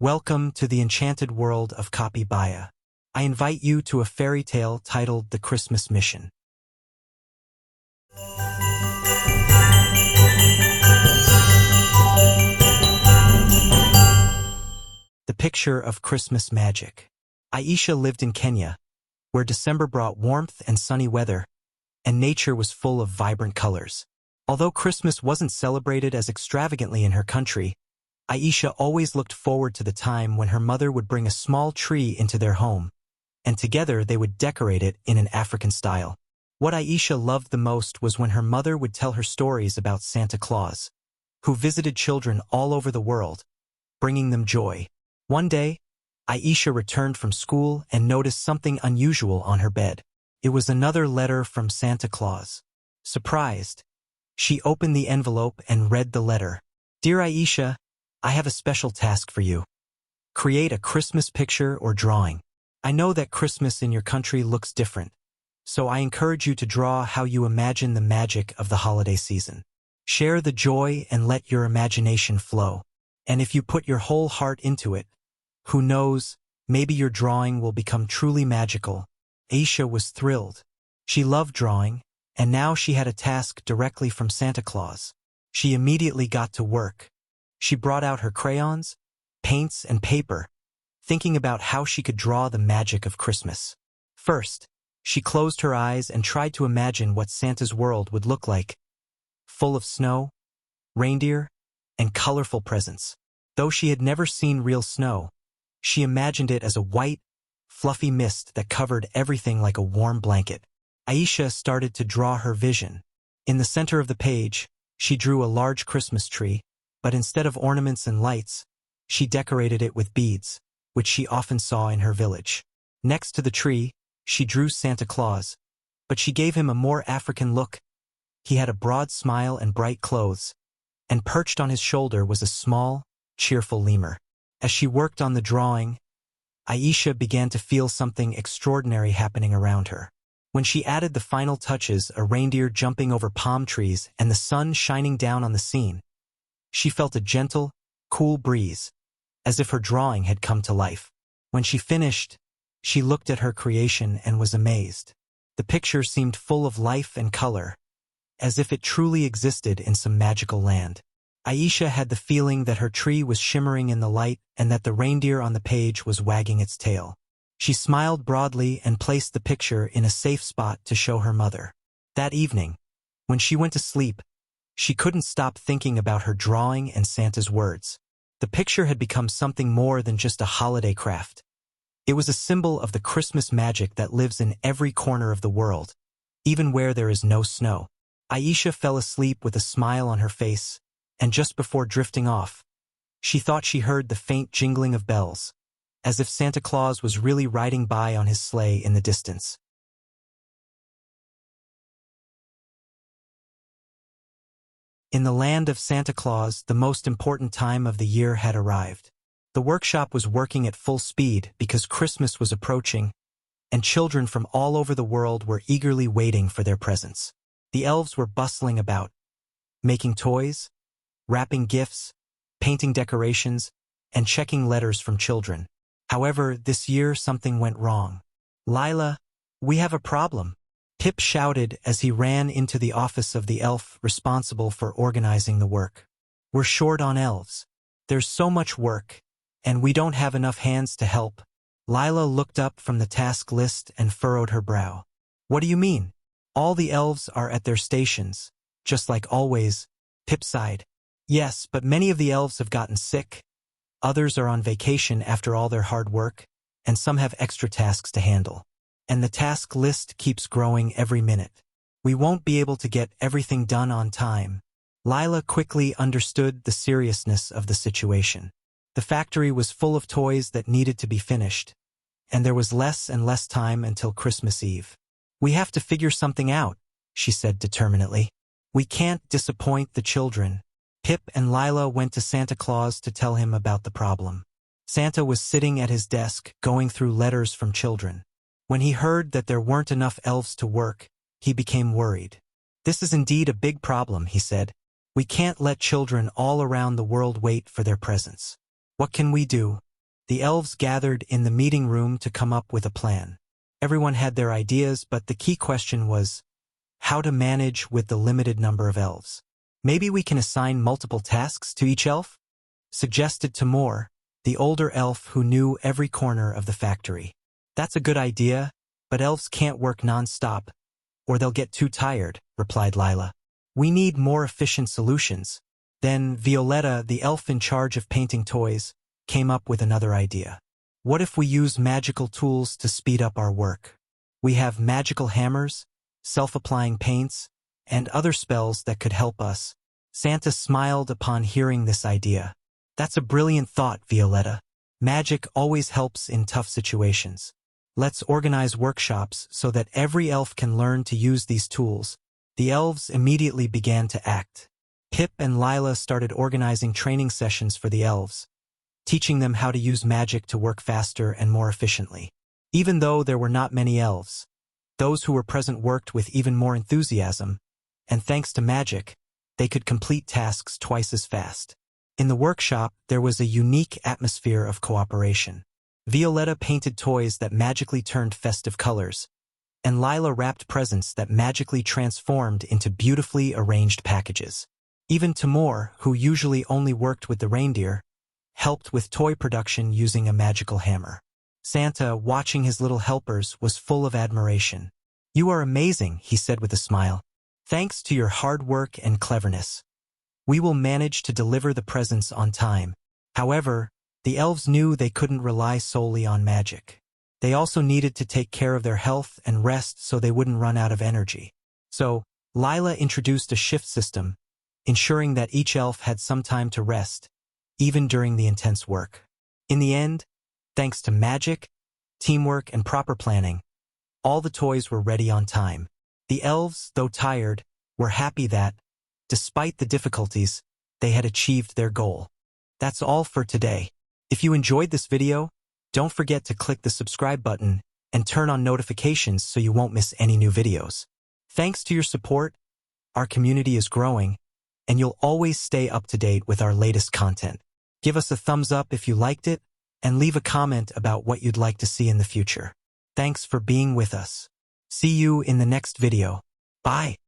Welcome to the enchanted world of Kapibaya. I invite you to a fairy tale titled The Christmas Mission. The picture of Christmas magic. Aisha lived in Kenya, where December brought warmth and sunny weather, and nature was full of vibrant colors. Although Christmas wasn't celebrated as extravagantly in her country, Aisha always looked forward to the time when her mother would bring a small tree into their home, and together they would decorate it in an African style. What Aisha loved the most was when her mother would tell her stories about Santa Claus, who visited children all over the world, bringing them joy. One day, Aisha returned from school and noticed something unusual on her bed. It was another letter from Santa Claus. Surprised, she opened the envelope and read the letter. "Dear Aisha, I have a special task for you. Create a Christmas picture or drawing. I know that Christmas in your country looks different, so I encourage you to draw how you imagine the magic of the holiday season. Share the joy and let your imagination flow. And if you put your whole heart into it, who knows, maybe your drawing will become truly magical." Aisha was thrilled. She loved drawing, and now she had a task directly from Santa Claus. She immediately got to work. She brought out her crayons, paints, and paper, thinking about how she could draw the magic of Christmas. First, she closed her eyes and tried to imagine what Santa's world would look like, full of snow, reindeer, and colorful presents. Though she had never seen real snow, she imagined it as a white, fluffy mist that covered everything like a warm blanket. Aisha started to draw her vision. In the center of the page, she drew a large Christmas tree, but instead of ornaments and lights, she decorated it with beads, which she often saw in her village. Next to the tree, she drew Santa Claus, but she gave him a more African look. He had a broad smile and bright clothes, and perched on his shoulder was a small, cheerful lemur. As she worked on the drawing, Aisha began to feel something extraordinary happening around her. When she added the final touches, a reindeer jumping over palm trees and the sun shining down on the scene, she felt a gentle, cool breeze, as if her drawing had come to life. When she finished, she looked at her creation and was amazed. The picture seemed full of life and color, as if it truly existed in some magical land. Aisha had the feeling that her tree was shimmering in the light and that the reindeer on the page was wagging its tail. She smiled broadly and placed the picture in a safe spot to show her mother. That evening, when she went to sleep, she couldn't stop thinking about her drawing and Santa's words. The picture had become something more than just a holiday craft. It was a symbol of the Christmas magic that lives in every corner of the world, even where there is no snow. Aisha fell asleep with a smile on her face, and just before drifting off, she thought she heard the faint jingling of bells, as if Santa Claus was really riding by on his sleigh in the distance. In the land of Santa Claus, the most important time of the year had arrived. The workshop was working at full speed because Christmas was approaching, and children from all over the world were eagerly waiting for their presents. The elves were bustling about, making toys, wrapping gifts, painting decorations, and checking letters from children. However, this year something went wrong. "Lila, we have a problem," Pip shouted as he ran into the office of the elf responsible for organizing the work. "We're short on elves. There's so much work, and we don't have enough hands to help." Lila looked up from the task list and furrowed her brow. "What do you mean? All the elves are at their stations, just like always," Pip sighed. "Yes, but many of the elves have gotten sick. Others are on vacation after all their hard work, and some have extra tasks to handle. And the task list keeps growing every minute. We won't be able to get everything done on time." Lila quickly understood the seriousness of the situation. The factory was full of toys that needed to be finished, and there was less and less time until Christmas Eve. "We have to figure something out," she said determinedly. "We can't disappoint the children." Pip and Lila went to Santa Claus to tell him about the problem. Santa was sitting at his desk, going through letters from children. When he heard that there weren't enough elves to work, he became worried. "This is indeed a big problem," he said. "We can't let children all around the world wait for their presents. What can we do?" The elves gathered in the meeting room to come up with a plan. Everyone had their ideas, but the key question was how to manage with the limited number of elves. Maybe we can assign multiple tasks to each elf? Suggested Timur, the older elf who knew every corner of the factory. That's a good idea, but elves can't work non-stop, or they'll get too tired, replied Lila. We need more efficient solutions. Then Violetta, the elf in charge of painting toys, came up with another idea. What if we use magical tools to speed up our work? We have magical hammers, self-applying paints, and other spells that could help us. Santa smiled upon hearing this idea. That's a brilliant thought, Violetta. Magic always helps in tough situations. Let's organize workshops so that every elf can learn to use these tools. The elves immediately began to act. Pip and Lila started organizing training sessions for the elves, teaching them how to use magic to work faster and more efficiently. Even though there were not many elves, those who were present worked with even more enthusiasm, and thanks to magic, they could complete tasks twice as fast. In the workshop, there was a unique atmosphere of cooperation. Violetta painted toys that magically turned festive colors, and Lila wrapped presents that magically transformed into beautifully arranged packages. Even Timur, who usually only worked with the reindeer, helped with toy production using a magical hammer. Santa, watching his little helpers, was full of admiration. "You are amazing," he said with a smile. "Thanks to your hard work and cleverness, we will manage to deliver the presents on time." However, the elves knew they couldn't rely solely on magic. They also needed to take care of their health and rest so they wouldn't run out of energy. So, Lila introduced a shift system, ensuring that each elf had some time to rest, even during the intense work. In the end, thanks to magic, teamwork, and proper planning, all the toys were ready on time. The elves, though tired, were happy that, despite the difficulties, they had achieved their goal. That's all for today. If you enjoyed this video, don't forget to click the subscribe button and turn on notifications so you won't miss any new videos. Thanks to your support, our community is growing, and you'll always stay up to date with our latest content. Give us a thumbs up if you liked it, and leave a comment about what you'd like to see in the future. Thanks for being with us. See you in the next video. Bye.